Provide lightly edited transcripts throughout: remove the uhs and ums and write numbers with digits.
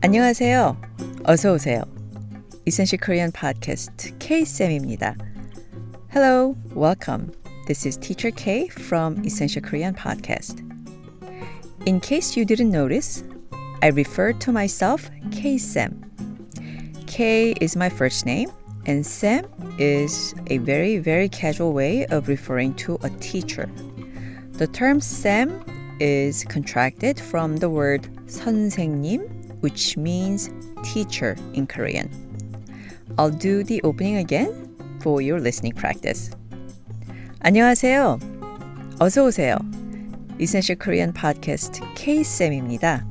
안녕하세요. 어서 오세요. Essential Korean Podcast K-쌤입니다. Hello, welcome. This is Teacher K from Essential Korean Podcast. In case you didn't notice, I refer to myself K-쌤. K is my first name, and 쌤 is a very, very casual way of referring to a teacher. The term 쌤 is contracted from the word 선생님, which means teacher in Korean. I'll do the opening again for your listening practice. 안녕하세요. 어서 오세요. Essential Korean Podcast K-쌤입니다.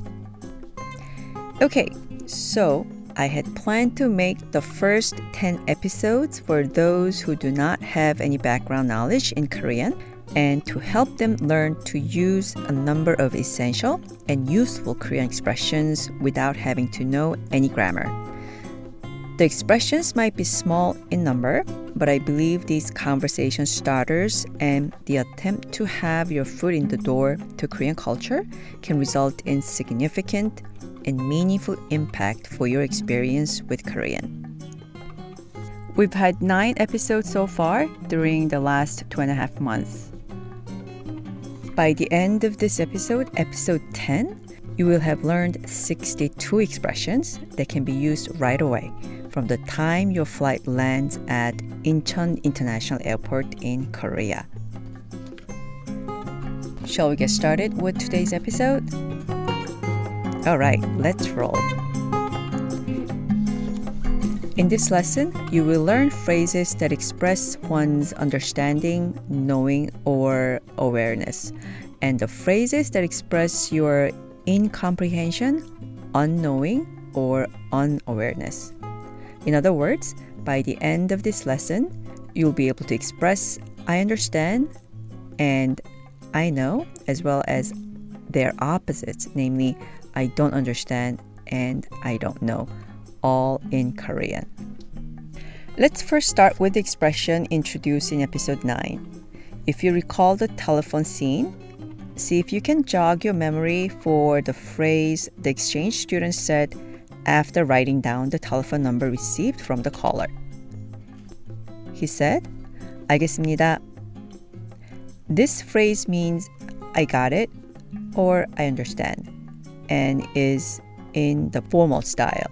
Okay, so I had planned to make the first 10 episodes for those who do not have any background knowledge in Korean and to help them learn to use a number of essential and useful Korean expressions without having to know any grammar. The expressions might be small in number, but I believe these conversation starters and the attempt to have your foot in the door to Korean culture can result in significant and meaningful impact for your experience with Korean. We've had 9 episodes so far during the last 2.5 months. By the end of this episode 10, you will have learned 62 expressions that can be used right away from the time your flight lands at Incheon International Airport in Korea. Shall we get started with today's episode? All right, let's roll. In this lesson, you will learn phrases that express one's understanding, knowing, or awareness, and the phrases that express your incomprehension, unknowing, or unawareness. In other words, by the end of this lesson, you'll be able to express I understand and I know, as well as their opposites, namely I don't understand and I don't know, all in Korean. Let's first start with the expression introduced in episode 9. If you recall the telephone scene, see if you can jog your memory for the phrase the exchange student said after writing down the telephone number received from the caller. He said, 알겠습니다. This phrase means I got it or I understand and is in the formal style.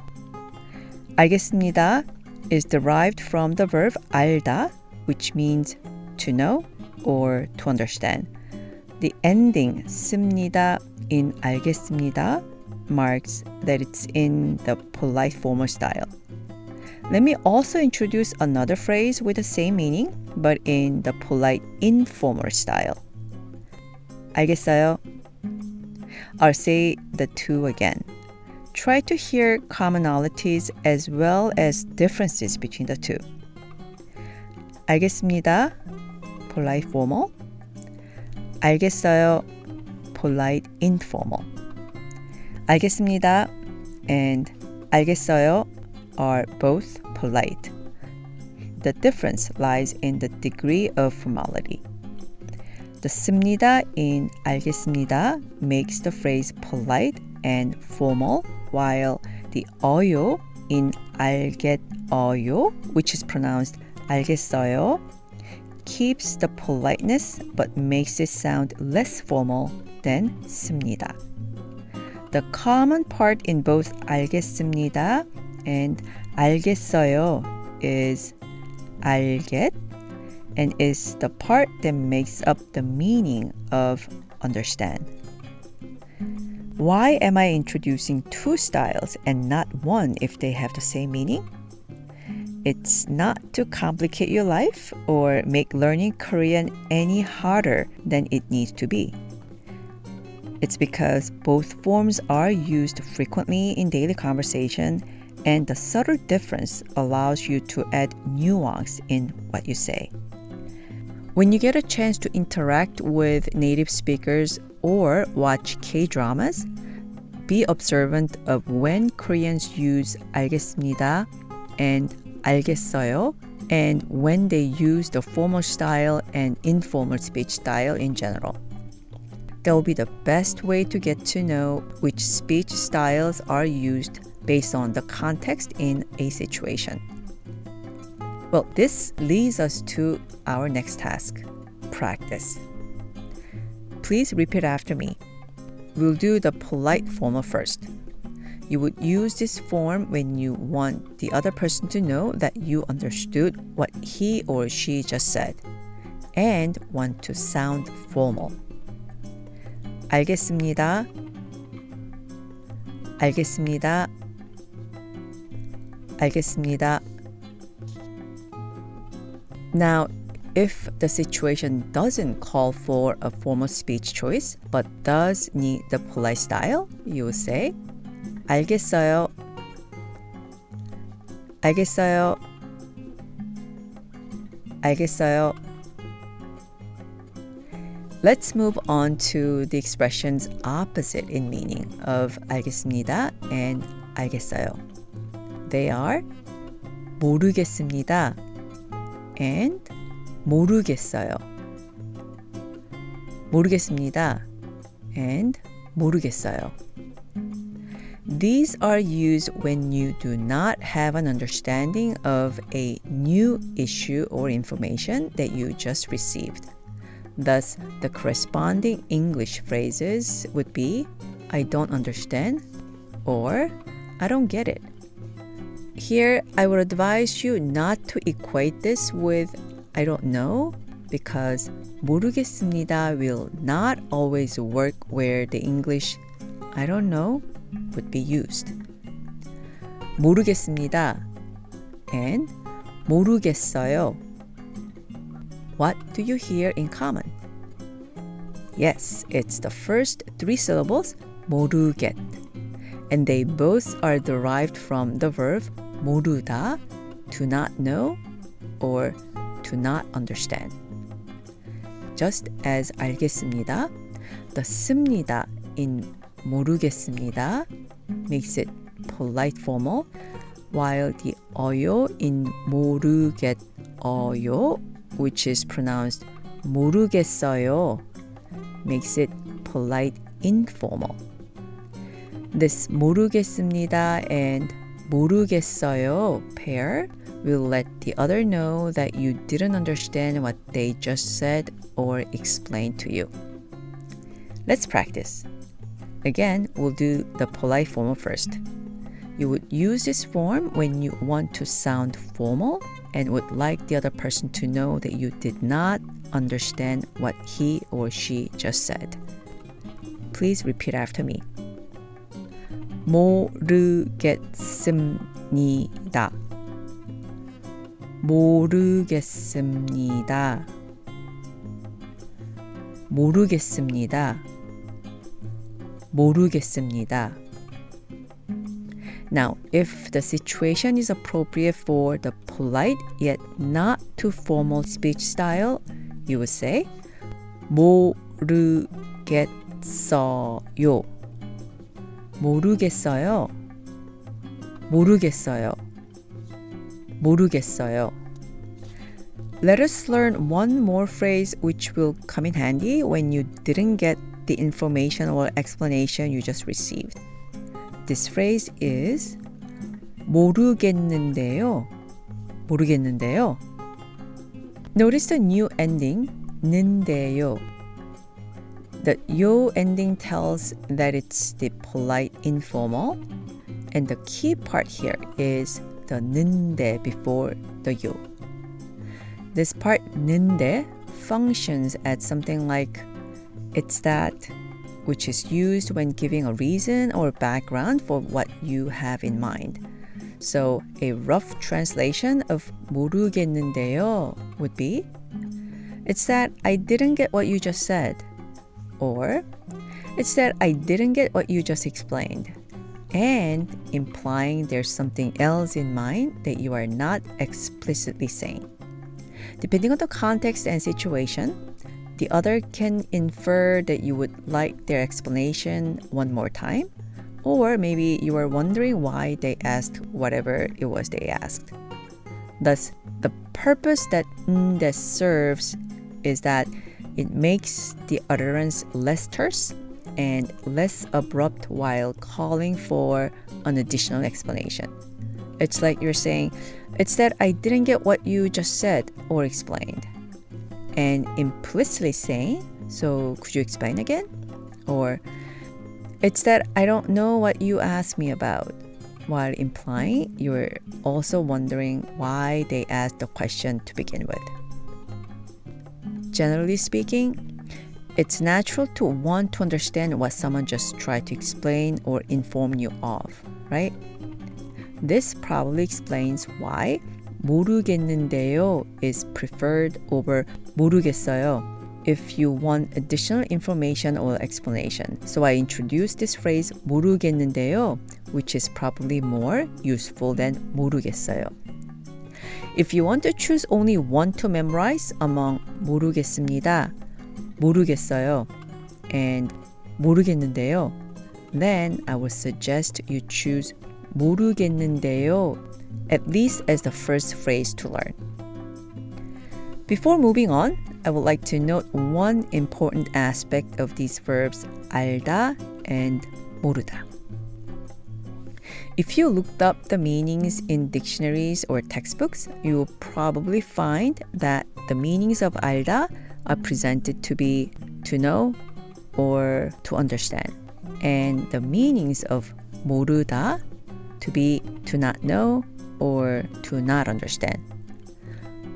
알겠습니다 is derived from the verb 알다, which means to know or to understand. The ending 씁니다 in 알겠습니다 marks that it's in the polite formal style. Let me also introduce another phrase with the same meaning, but in the polite informal style. 알겠어요. I'll say the two again. Try to hear commonalities as well as differences between the two. 알겠습니다, polite formal. 알겠어요, polite informal. 알겠습니다 and 알겠어요 are both polite. The difference lies in the degree of formality. The 씁니다 in 알겠습니다 makes the phrase polite and formal, while the 어요 in 알겠어요, which is pronounced 알겠어요, keeps the politeness but makes it sound less formal than 씁니다. The common part in both 알겠습니다 and 알겠어요 is 알겠 and is the part that makes up the meaning of understand. Why am I introducing two styles and not one if they have the same meaning? It's not to complicate your life or make learning Korean any harder than it needs to be. It's because both forms are used frequently in daily conversation, and the subtle difference allows you to add nuance in what you say. When you get a chance to interact with native speakers or watch K-dramas, be observant of when Koreans use 알겠습니다 and 알겠어요 and when they use the formal style and informal speech style in general. That will be the best way to get to know which speech styles are used based on the context in a situation. Well, this leads us to our next task, practice. Please repeat after me. We'll do the polite formal first. You would use this form when you want the other person to know that you understood what he or she just said and want to sound formal. 알겠습니다. 알겠습니다. 알겠습니다. Now, if the situation doesn't call for a formal speech choice but does need the polite style, you will say 알겠어요. 알겠어요. 알겠어요. Let's move on to the expressions opposite in meaning of 알겠습니다 and 알겠어요. They are 모르겠습니다 and 모르겠어요. 모르겠습니다 and 모르겠어요. These are used when you do not have an understanding of a new issue or information that you just received. Thus, the corresponding English phrases would be I don't understand or I don't get it. Here, I would advise you not to equate this with I don't know because 모르겠습니다 will not always work where the English I don't know would be used. 모르겠습니다 and 모르겠어요. What do you hear in common? Yes, it's the first three syllables, 모르겠. And they both are derived from the verb 모르다, to not know, or to not understand. Just as 알겠습니다, the 씁니다 in 모르겠습니다 makes it polite formal, while the 어요 in 모르겠어요, which is pronounced 모르겠어요, makes it polite informal. This 모르겠습니다 and 모르겠어요 pair will let the other know that you didn't understand what they just said or explained to you. Let's practice. Again, we'll do the polite formal first. You would use this form when you want to sound formal and would like the other person to know that you did not understand what he or she just said. Please repeat after me. 모르겠습니다. 모르겠습니다. 모르겠습니다. 모르겠습니다. Now, if the situation is appropriate for the polite yet not too formal speech style, you would say 모르겠어요. 모르겠어요. 모르겠어요. 모르겠어요. Let us learn one more phrase which will come in handy when you didn't get the information or explanation you just received. This phrase is 모르겠는데요. 모르겠는데요. Notice the new ending, 는데요. The yo ending tells that it's the polite informal, and the key part here is the 는데 before the yo. This part 는데 functions as something like it's that, which is used when giving a reason or background for what you have in mind. So a rough translation of 모르겠는데요 would be it's that I didn't get what you just said. Or, it's that I didn't get what you just explained, and implying there's something else in mind that you are not explicitly saying. Depending on the context and situation, the other can infer that you would like their explanation one more time, or maybe you are wondering why they asked whatever it was they asked. Thus, the purpose that that serves is that it makes the utterance less terse and less abrupt while calling for an additional explanation. It's like you're saying, it's that I didn't get what you just said or explained. And implicitly saying, so could you explain again? Or, it's that I don't know what you asked me about, while implying you're also wondering why they asked the question to begin with. Generally speaking, it's natural to want to understand what someone just tried to explain or inform you of, right? This probably explains why 모르겠는데요 is preferred over 모르겠어요 if you want additional information or explanation. So I introduced this phrase 모르겠는데요, which is probably more useful than 모르겠어요. If you want to choose only one to memorize among 모르겠습니다, 모르겠어요, and 모르겠는데요, then I would suggest you choose 모르겠는데요 at least as the first phrase to learn. Before moving on, I would like to note one important aspect of these verbs 알다 and 모르다. If you looked up the meanings in dictionaries or textbooks, you will probably find that the meanings of 알다 are presented to be to know or to understand, and the meanings of 모르다 to be to not know or to not understand.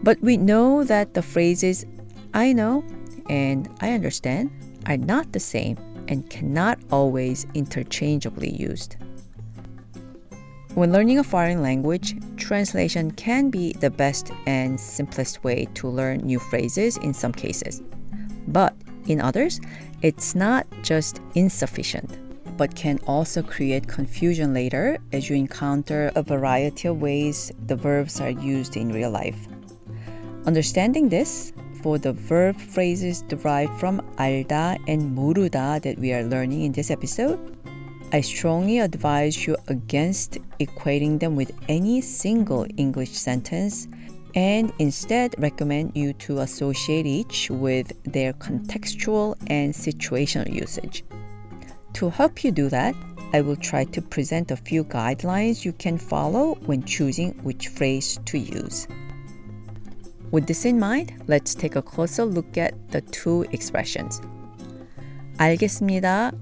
But we know that the phrases I know and I understand are not the same and cannot always interchangeably used. When learning a foreign language, translation can be the best and simplest way to learn new phrases in some cases. But in others, it's not just insufficient, but can also create confusion later as you encounter a variety of ways the verbs are used in real life. Understanding this, for the verb phrases derived from 알다 and 모르다 that we are learning in this episode, I strongly advise you against equating them with any single English sentence and instead recommend you to associate each with their contextual and situational usage. To help you do that, I will try to present a few guidelines you can follow when choosing which phrase to use. With this in mind, let's take a closer look at the two expressions. 알겠습니다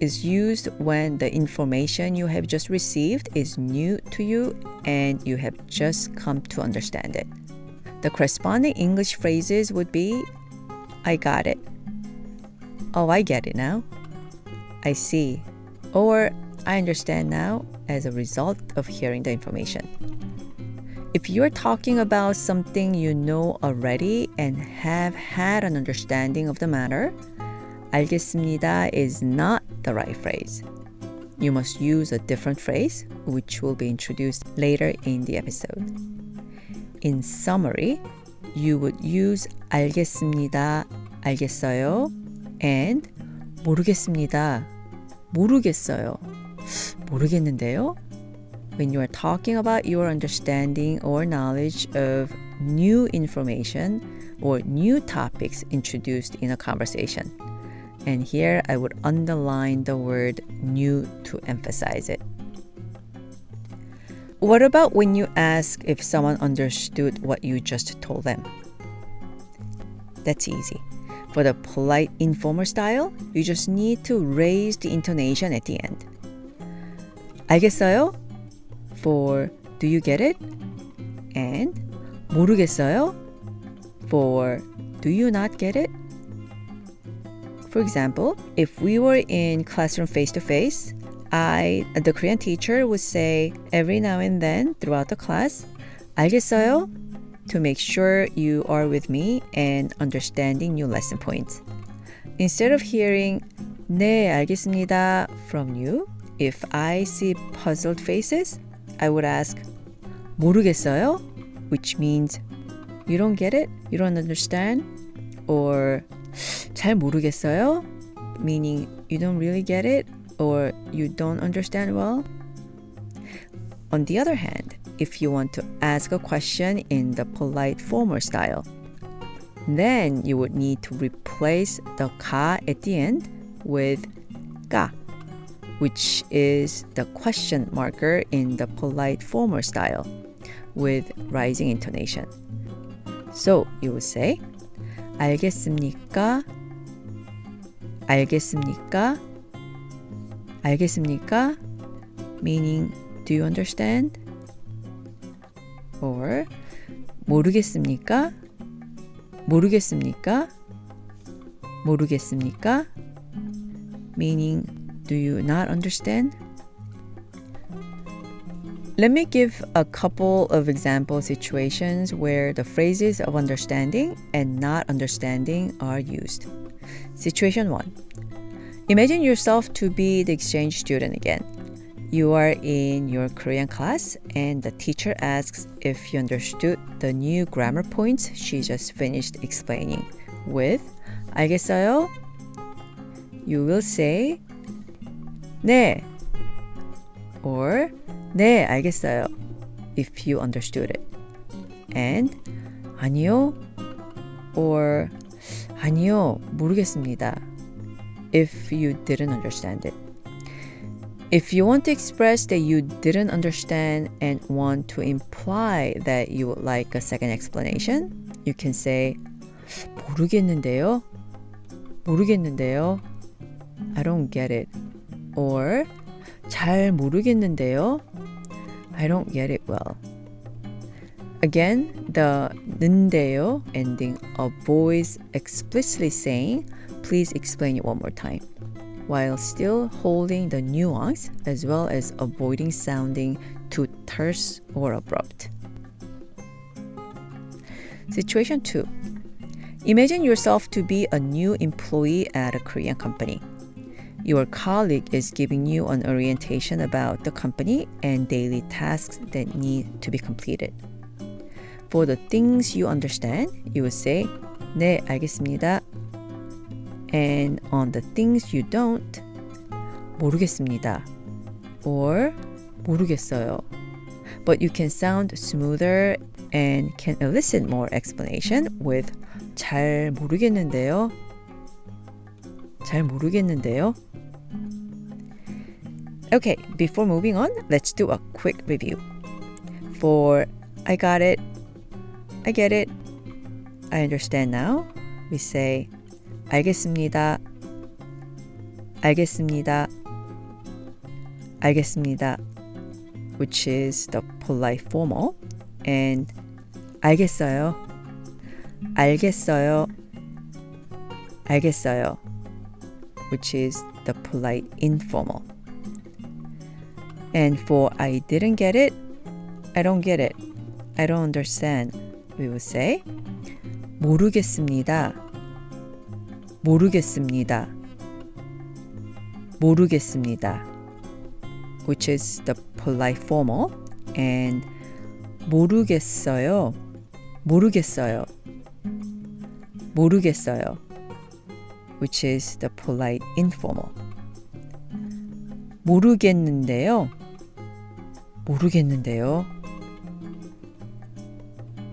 is used when the information you have just received is new to you and you have just come to understand it. The corresponding English phrases would be I got it. Oh, I get it now. I see. Or I understand now as a result of hearing the information. If you're talking about something you know already and have had an understanding of the matter, 알겠습니다 is not the right phrase. You must use a different phrase, which will be introduced later in the episode. In summary, you would use 알겠습니다, 알겠어요, and 모르겠습니다, 모르겠어요, 모르겠는데요 when you are talking about your understanding or knowledge of new information or new topics introduced in a conversation. And here I would underline the word new to emphasize it. What about when you ask if someone understood what you just told them? That's easy. For the polite informal style, you just need to raise the intonation at the end. 알겠어요? For do you get it? And 모르겠어요? For do you not get it? For example, if we were in classroom face-to-face, the Korean teacher, would say every now and then throughout the class, 알겠어요? To make sure you are with me and understanding new lesson points. Instead of hearing 네, 알겠습니다 from you, if I see puzzled faces, I would ask 모르겠어요? Which means you don't get it, you don't understand, or 잘 모르겠어요? Meaning you don't really get it or you don't understand well. On the other hand, if you want to ask a question in the polite formal style. Then you would need to replace the 가 at the end with 까, which is the question marker in the polite formal style with rising intonation. So you would say 알겠습니까? 알겠습니까? 알겠습니까? Meaning, do you understand? Or 모르겠습니까? 모르겠습니까? 모르겠습니까? Meaning, do you not understand? Let me give a couple of example situations where the phrases of understanding and not understanding are used. Situation 1. Imagine yourself to be the exchange student again. You are in your Korean class and the teacher asks if you understood the new grammar points she just finished explaining with 알겠어요? You will say 네 or 네, 알겠어요 if you understood it. And 아니요 or 아니요, 모르겠습니다 if you didn't understand it. If you want to express that you didn't understand and want to imply that you would like a second explanation, you can say 모르겠는데요. 모르겠는데요. I don't get it. Or 잘 모르겠는데요. I don't get it well. Again, the 는데요 ending avoids explicitly saying, please explain it one more time, while still holding the nuance as well as avoiding sounding too terse or abrupt. Situation 2. Imagine yourself to be a new employee at a Korean company. Your colleague is giving you an orientation about the company and daily tasks that need to be completed. For the things you understand, you would say, 네, 알겠습니다. And on the things you don't, 모르겠습니다. Or 모르겠어요. But you can sound smoother and can elicit more explanation with 잘 모르겠는데요. 잘 모르겠는데요. Okay, before moving on, let's do a quick review. For I got it, I get it, I understand now, we say 알겠습니다, 알겠습니다, 알겠습니다, which is the polite formal, and 알겠어요, 알겠어요, 알겠어요, which is the polite informal. And for I didn't get it, I don't get it, I don't understand, we will say 모르겠습니다, 모르겠습니다, 모르겠습니다, which is the polite formal, and 모르겠어요, 모르겠어요, 모르겠어요, which is the polite informal. 모르겠는데요, 모르겠는데요,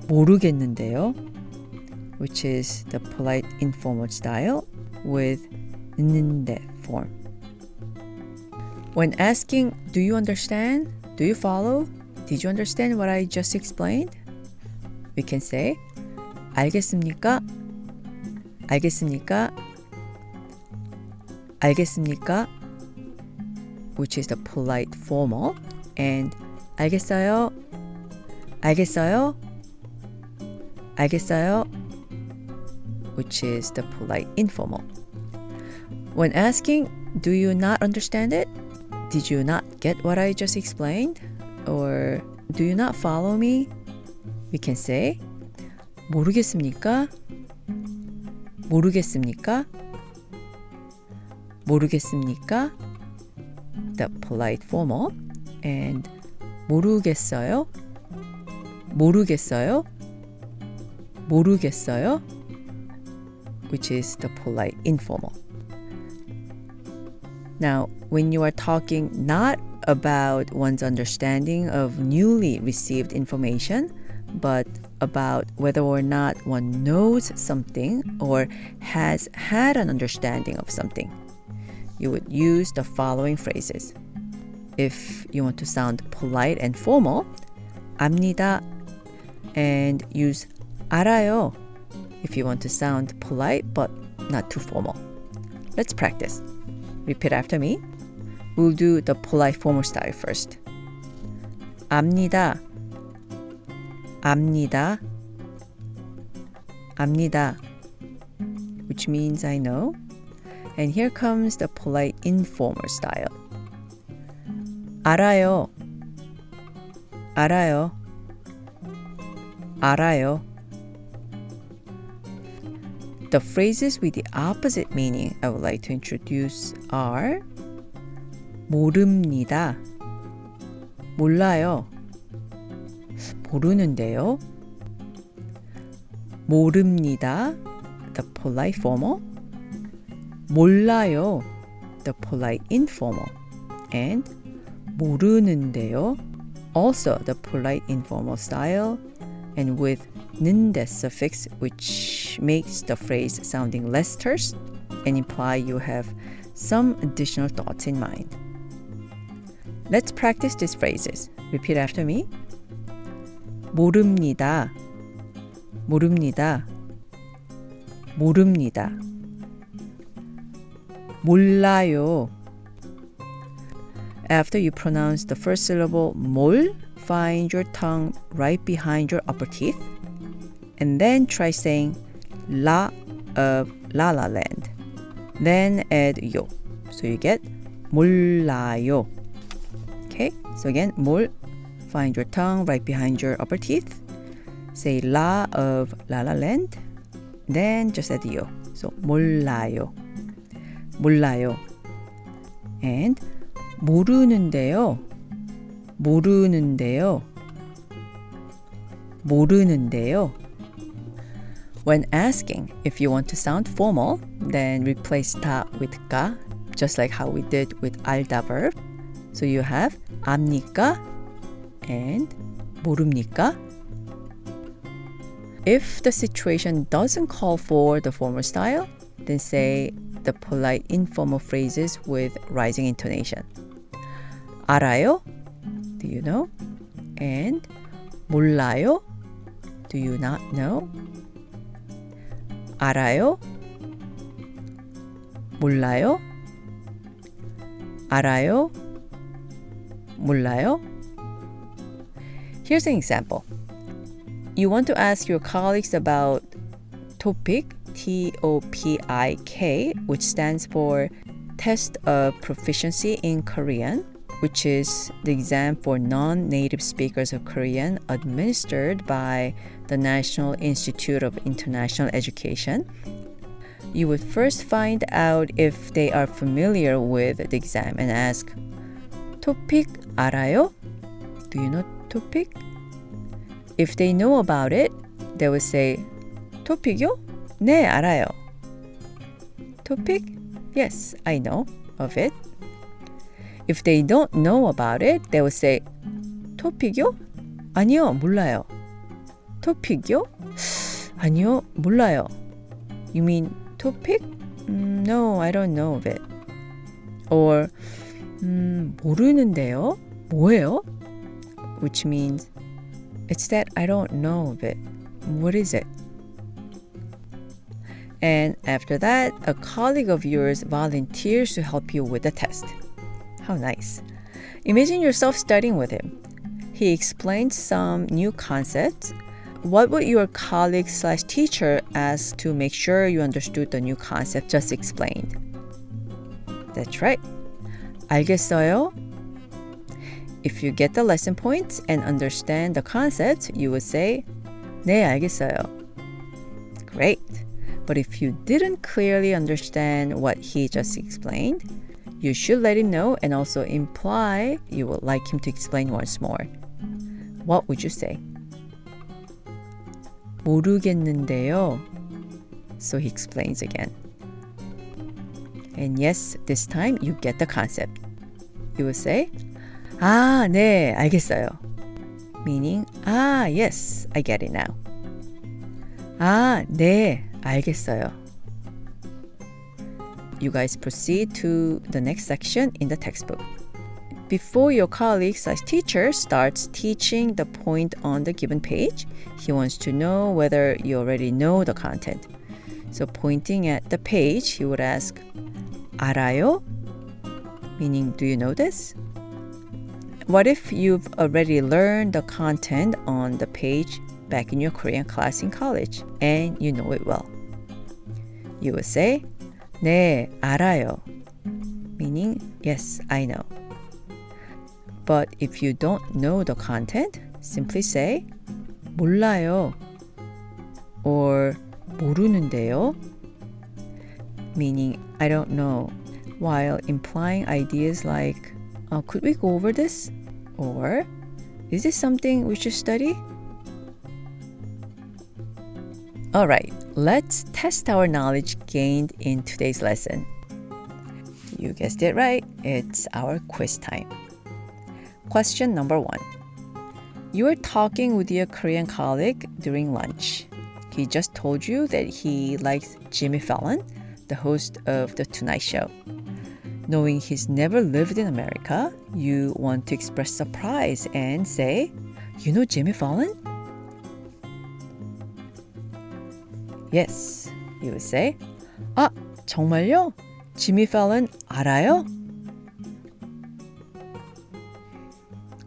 모르겠는데요, which is the polite informal style with 는데 form. When asking, do you understand? Do you follow? Did you understand what I just explained? We can say, 알겠습니까? 알겠습니까? 알겠습니까? Which is the polite formal, and 알겠어요? 알겠어요? 알겠어요? Which is the polite informal. When asking, do you not understand it? Did you not get what I just explained? Or do you not follow me? We can say, 모르겠습니까? 모르겠습니까? 모르겠습니까? The polite formal, and 모르겠어요? 모르겠어요? 모르겠어요? Which is the polite informal. Now, when you are talking not about one's understanding of newly received information, but about whether or not one knows something or has had an understanding of something. You would use the following phrases. If you want to sound polite and formal, 압니다, and use 알아요 if you want to sound polite but not too formal. Let's practice. Repeat after me. We'll do the polite formal style first. 압니다, 압니다, 압니다, which means I know. And here comes the polite informal style. 알아요, 알아요, 알아요. The phrases with the opposite meaning I would like to introduce are 모릅니다, 몰라요, 모르는데요, 모릅니다, the polite formal, 몰라요, the polite informal, and 모르는데요, also the polite informal style, and with 는데 suffix, which makes the phrase sounding less terse and imply you have some additional thoughts in mind. Let's practice these phrases. Repeat after me. 모릅니다, 모릅니다, 모릅니다. 몰라요. After you pronounce the first syllable 몰, find your tongue right behind your upper teeth, and then try saying la of La La Land. Then add yo. So you get 몰라요. Okay, so again, 몰, find your tongue right behind your upper teeth. Say la of La La Land. Then just add yo. So 몰라요, 몰라요. And 모르는데요, 모르는데요, 모르는데요. When asking if you want to sound formal, then replace 다 with 가, just like how we did with 알다 verb. So you have 압니까 and 모릅니까. If the situation doesn't call for the formal style, then say the polite informal phrases with rising intonation. 알아요? Do you know? And 몰라요? Do you not know? 알아요? 몰라요? 알아요? 몰라요? Here's an example. You want to ask your colleagues about TOPIK, T-O-P-I-K, which stands for Test of Proficiency in Korean, which is the exam for non-native speakers of Korean administered by the National Institute of International Education. You would first find out if they are familiar with the exam and ask, TOPIK 알아요? Do you know TOPIK? If they know about it, they will say, TOPIK요? 네, 알아요. TOPIK? Yes, I know of it. If they don't know about it, they will say, TOPIK요? 아니요, 몰라요. TOPIK요? 아니요, 몰라요. You mean TOPIK? No, I don't know of it. Or 모르는데요? 뭐예요? Which means it's that I don't know of it. What is it? And after that, a colleague of yours volunteers to help you with the test. How nice. Imagine yourself studying with him. He explains some new concepts. What would your colleague/teacher ask to make sure you understood the new concept just explained? That's right. 알겠어요? If you get the lesson points and understand the concept, you would say, 네, 알겠어요. Great. But if you didn't clearly understand what he just explained, you should let him know and also imply you would like him to explain once more. What would you say? 모르겠는데요. So he explains again. And yes, this time you get the concept. You will say, 아, 네, 알겠어요. Meaning, ah, yes, I get it now. 아, 네, 알겠어요. You guys proceed to the next section in the textbook. Before your colleague/teacher starts teaching the point on the given page, he wants to know whether you already know the content. So pointing at the page, he would ask, 알아요? Meaning, do you know this? What if you've already learned the content on the page back in your Korean class in college and you know it well? You would say, 네, 알아요. Meaning, yes, I know. But if you don't know the content, simply say, 몰라요. Or 모르는데요. Meaning, I don't know, while implying ideas like, could we go over this? Or, is this something we should study? Alright, let's test our knowledge gained in today's lesson. You guessed it right, it's our quiz time. Question number 1. You are talking with your Korean colleague during lunch. He just told you that he likes Jimmy Fallon, the host of The Tonight Show. Knowing he's never lived in America, you want to express surprise and say, you know Jimmy Fallon? Yes, you would say, 아, 정말요? Jimmy Fallon 알아요?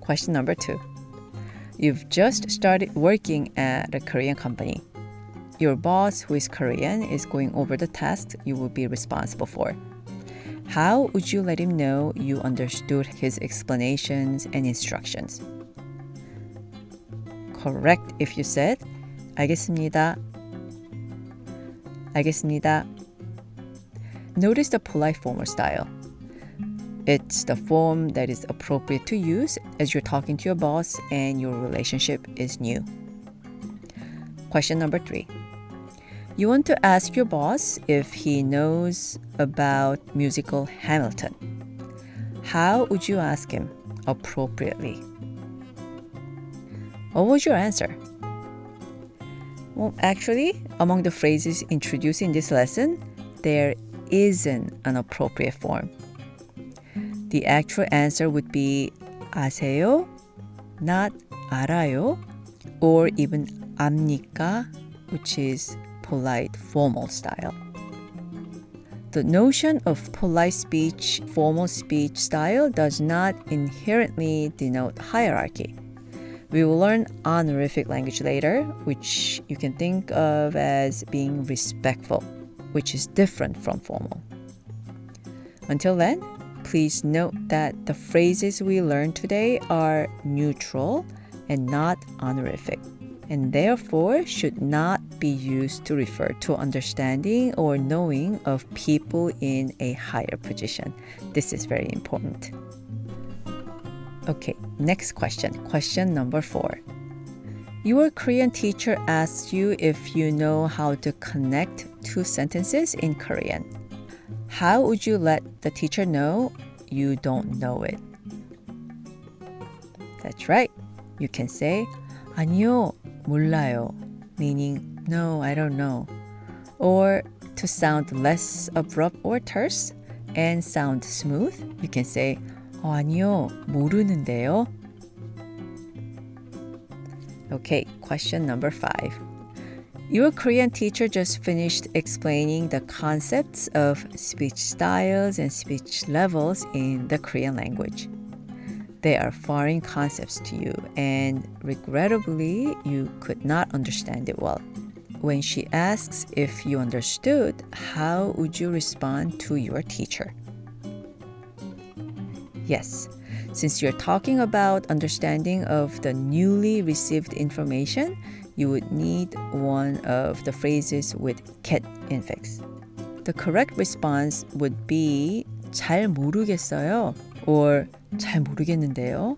Question number 2. You've just started working at a Korean company. Your boss, who is Korean, is going over the tasks you will be responsible for. How would you let him know you understood his explanations and instructions? Correct if you said, 알겠습니다. 알겠습니다. Notice the polite formal style. It's the form that is appropriate to use as you're talking to your boss and your relationship is new. Question number 3. You want to ask your boss if he knows about musical Hamilton. How would you ask him appropriately? What was your answer? Well, actually, among the phrases introduced in this lesson, there isn't an appropriate form. The actual answer would be 아세요? Not 알아요, or even 압니까, which is polite formal style. The notion of polite speech, formal speech style does not inherently denote hierarchy. We will learn honorific language later, which you can think of as being respectful, which is different from formal. Until then, please note that the phrases we learn today are neutral and not honorific, and therefore should not be used to refer to understanding or knowing of people in a higher position. This is very important. Okay, next question. Question number 4. Your Korean teacher asks you if you know how to connect two sentences in Korean. How would you let the teacher know you don't know it? That's right. You can say, 아니요, 몰라요, meaning, no, I don't know. Or to sound less abrupt or terse and sound smooth, you can say, 아니요, 모르는데요. Okay, question number 5. Your Korean teacher just finished explaining the concepts of speech styles and speech levels in the Korean language. They are foreign concepts to you, and regrettably, you could not understand it well. When she asks if you understood, how would you respond to your teacher? Yes, since you're talking about understanding of the newly received information, you would need one of the phrases with get infix. The correct response would be 잘 모르겠어요 or 잘 모르겠는데요.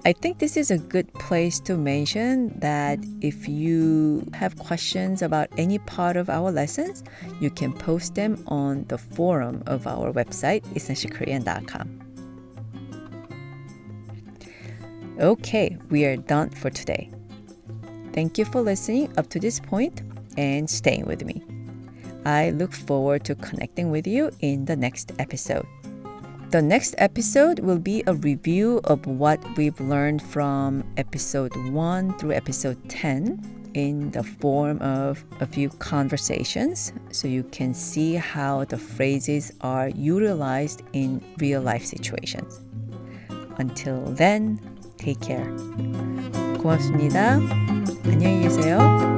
I think this is a good place to mention that if you have questions about any part of our lessons, you can post them on the forum of our website, essentialkorean.com. Okay, we are done for today. Thank you for listening up to this point and staying with me. I look forward to connecting with you in the next episode. The next episode will be a review of what we've learned from episode 1 through episode 10 in the form of a few conversations so you can see how the phrases are utilized in real life situations. Until then, take care. 고맙습니다. 안녕히 계세요.